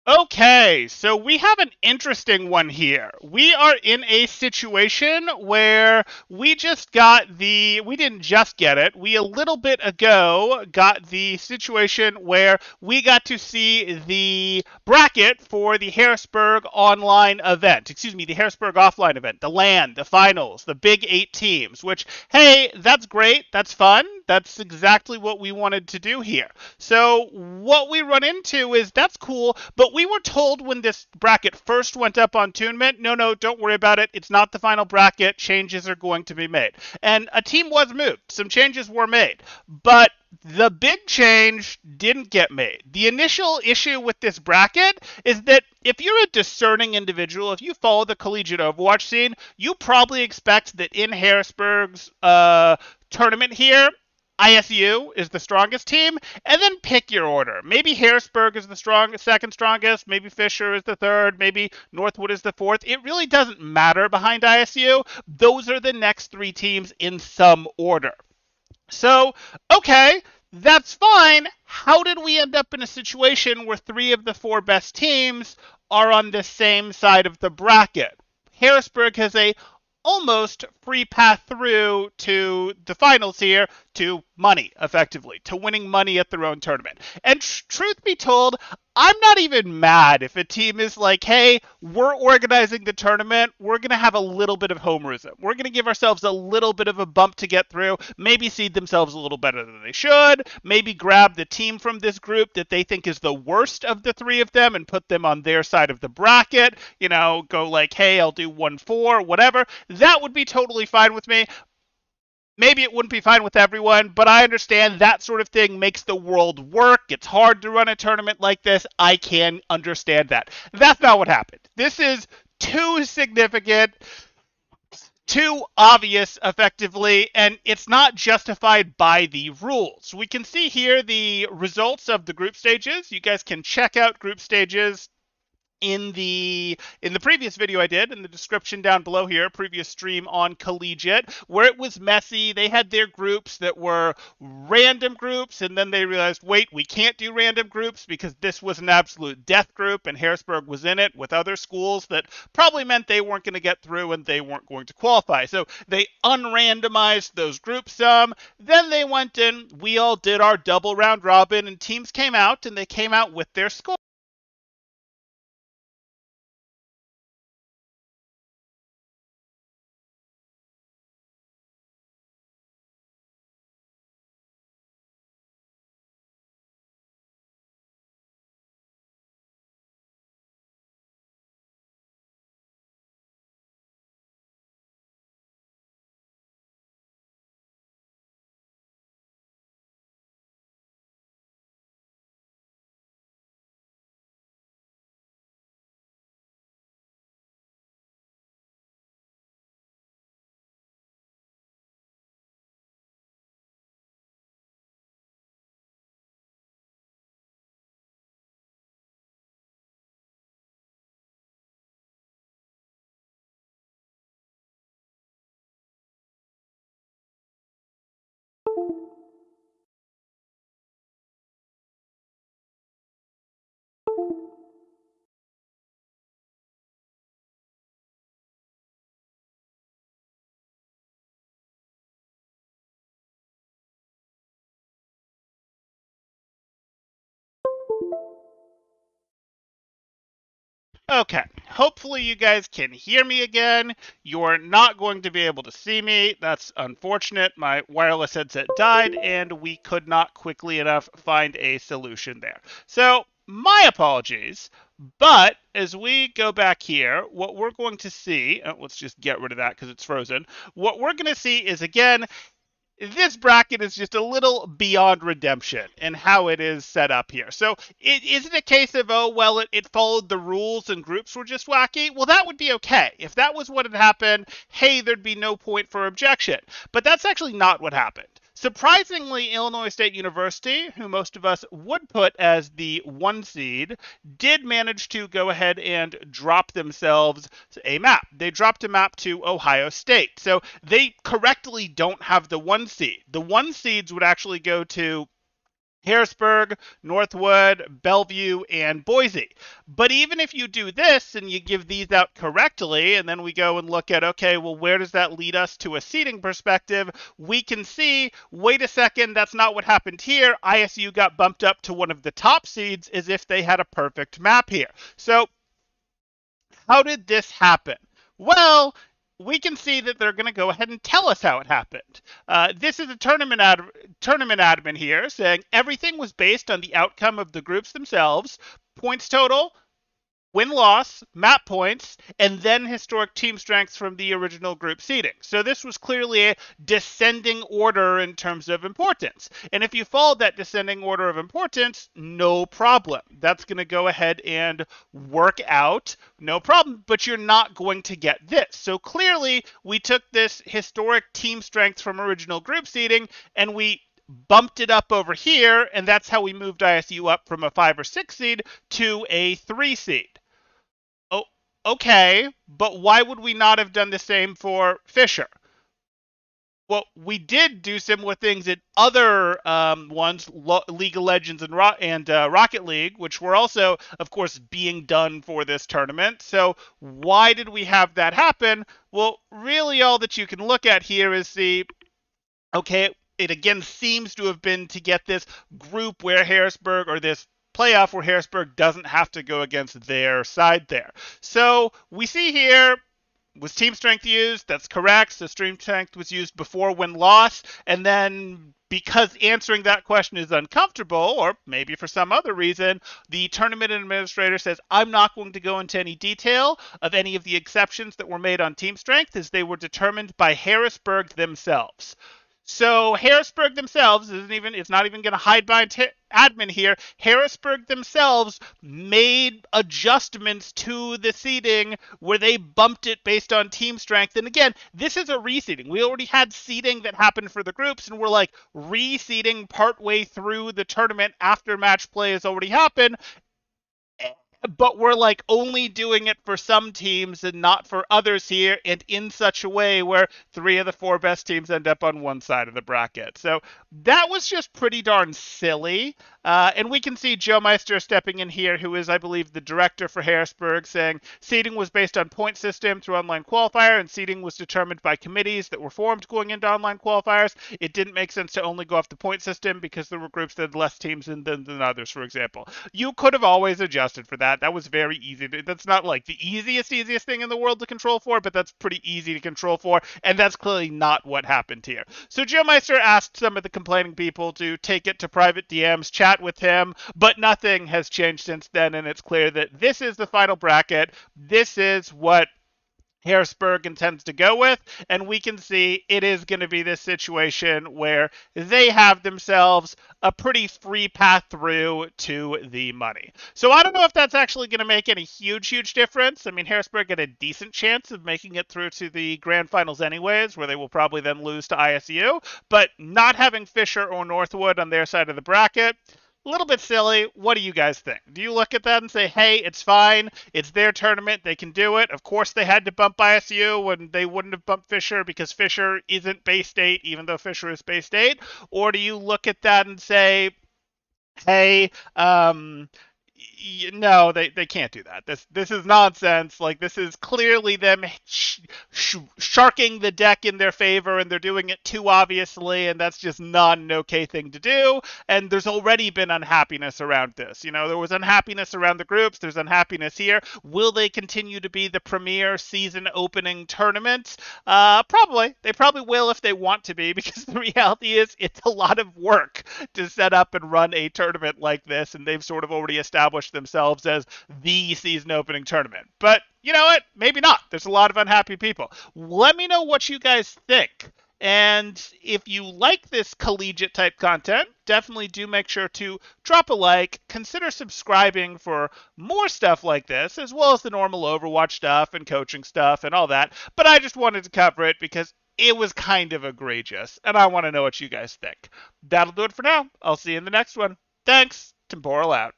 Okay, so we have an interesting one here. We are in a situation where we didn't just get it, we a little bit ago got the situation where we got to see the bracket for the Harrisburg online event, excuse me, the Harrisburg offline event, the LAN, the finals, the big 8 teams, which, hey, that's great, that's fun, that's exactly what we wanted to do here. So what we run into is that's cool, but we were told when this bracket first went up on Tournament, no, no, don't worry about it. It's not the final bracket. Changes are going to be made. And a team was moved. Some changes were made. But the big change didn't get made. The initial issue with this bracket is that if you're a discerning individual, if you follow the collegiate Overwatch scene, you probably expect that in Harrisburg's tournament here, ISU is the strongest team, and then pick your order. Maybe Harrisburg is the second strongest, maybe Fisher is the third, maybe Northwood is the fourth. It really doesn't matter behind ISU. Those are the next 3 teams in some order. So, okay, that's fine. How did we end up in a situation where 3 of the 4 best teams are on the same side of the bracket? Harrisburg has a almost free path through to the finals here, to money, effectively, to winning money at their own tournament. And truth be told, I'm not even mad if a team is like, hey, we're organizing the tournament, we're going to have a little bit of homerism. We're going to give ourselves a little bit of a bump to get through, maybe seed themselves a little better than they should, maybe grab the team from this group that they think is the worst of the 3 of them and put them on their side of the bracket, go like, hey, I'll do 1-4, whatever. That would be totally fine with me. Maybe it wouldn't be fine with everyone, but I understand that sort of thing makes the world work. It's hard to run a tournament like this. I can understand that. That's not what happened. This is too significant, too obvious, effectively, and it's not justified by the rules. We can see here the results of the group stages. You guys can check out group stages in the previous video I did, in the description down below here, previous stream on Collegiate, where it was messy. They had their groups that were random groups, and then they realized, wait, we can't do random groups because this was an absolute death group, and Harrisburg was in it with other schools that probably meant they weren't going to get through and they weren't going to qualify. So they unrandomized those groups some. Then they went in, we all did our double round robin, and teams came out, and they came out with their score. Okay, hopefully you guys can hear me again. You're not going to be able to see me. That's unfortunate. My wireless headset died and we could not quickly enough find a solution there. So, my apologies. But as we go back here, what we're going to see, let's just get rid of that because it's frozen. What we're going to see is, again, this bracket is just a little beyond redemption in how it is set up here. So it isn't a case of, oh, well, it followed the rules and groups were just wacky. Well, that would be okay. If that was what had happened, hey, there'd be no point for objection. But that's actually not what happened. Surprisingly, Illinois State University, who most of us would put as the 1 seed, did manage to go ahead and drop themselves a map. They dropped a map to Ohio State. So they correctly don't have the 1 seed. The 1 seeds would actually go to Harrisburg, Northwood, Bellevue, and Boise. But even if you do this and you give these out correctly, and then we go and look at, okay, well, where does that lead us to a seating perspective? We can see, wait a second, that's not what happened here. ISU got bumped up to one of the top seeds as if they had a perfect map here. So how did this happen? Well, we can see that they're going to go ahead and tell us how it happened. This is a tournament admin here saying everything was based on the outcome of the groups themselves, points total, win-loss, map points, and then historic team strengths from the original group seeding. So this was clearly a descending order in terms of importance. And if you follow that descending order of importance, no problem. That's going to go ahead and work out, no problem, but you're not going to get this. So clearly, we took this historic team strength from original group seeding and we bumped it up over here, and that's how we moved ISU up from a 5 or 6 seed to a 3 seed. Oh, okay, but why would we not have done the same for Fisher? Well, we did do similar things in other ones, League of Legends and Rocket League, which were also, of course, being done for this tournament. So why did we have that happen? Well, really all that you can look at here is the, okay, it again seems to have been to get this group where Harrisburg, or this playoff where Harrisburg doesn't have to go against their side there. So we see here, was team strength used? That's correct. So team strength was used before win-loss, and then because answering that question is uncomfortable, or maybe for some other reason, the tournament administrator says, I'm not going to go into any detail of any of the exceptions that were made on team strength, as they were determined by Harrisburg themselves. So Harrisburg themselves it's not even going to hide behind admin here. Harrisburg themselves made adjustments to the seeding where they bumped it based on team strength. And again, this is a reseeding. We already had seeding that happened for the groups, and we're like reseeding partway through the tournament after match play has already happened, but we're like only doing it for some teams and not for others here, and in such a way where 3 of the 4 best teams end up on one side of the bracket. So that was just pretty darn silly. And we can see Joe Meister stepping in here, who is, I believe, the director for Harrisburg, saying seeding was based on point system through online qualifier, and seeding was determined by committees that were formed going into online qualifiers. It didn't make sense to only go off the point system because there were groups that had less teams than others, for example. You could have always adjusted for that. That was very easy. That's not like the easiest thing in the world to control for, but that's pretty easy to control for, and that's clearly not what happened here. So Joe Meister asked some of the complaining people to take it to private DMs, chat with him, but nothing has changed since then, and it's clear that this is the final bracket. This is what Harrisburg intends to go with, and we can see it is going to be this situation where they have themselves a pretty free path through to the money. So I don't know if that's actually going to make any huge difference. I mean, Harrisburg had a decent chance of making it through to the grand finals anyways, where they will probably then lose to ISU, but not having Fisher or Northwood on their side of the bracket, a little bit silly. What do you guys think? Do you look at that and say, hey, it's fine, it's their tournament, they can do it? Of course they had to bump ISU when they wouldn't have bumped Fisher because Fisher isn't Bay State, even though Fisher is Bay State? Or do you look at that and say, hey, no, they can't do that. This is nonsense. Like, this is clearly them sharking the deck in their favor, and they're doing it too obviously, and that's just not an okay thing to do. And there's already been unhappiness around this. You know, there was unhappiness around the groups. There's unhappiness here. Will they continue to be the premier season opening tournament? Probably. They probably will if they want to be, because the reality is it's a lot of work to set up and run a tournament like this, and they've sort of already established themselves as the season opening tournament. But you know what? Maybe not. There's a lot of unhappy people. Let me know what you guys think. And if you like this collegiate type content, definitely do make sure to drop a like, consider subscribing for more stuff like this, as well as the normal Overwatch stuff and coaching stuff and all that. But I just wanted to cover it because it was kind of egregious, and I want to know what you guys think. That'll do it for now. I'll see you in the next one. Thanks. Temporal out.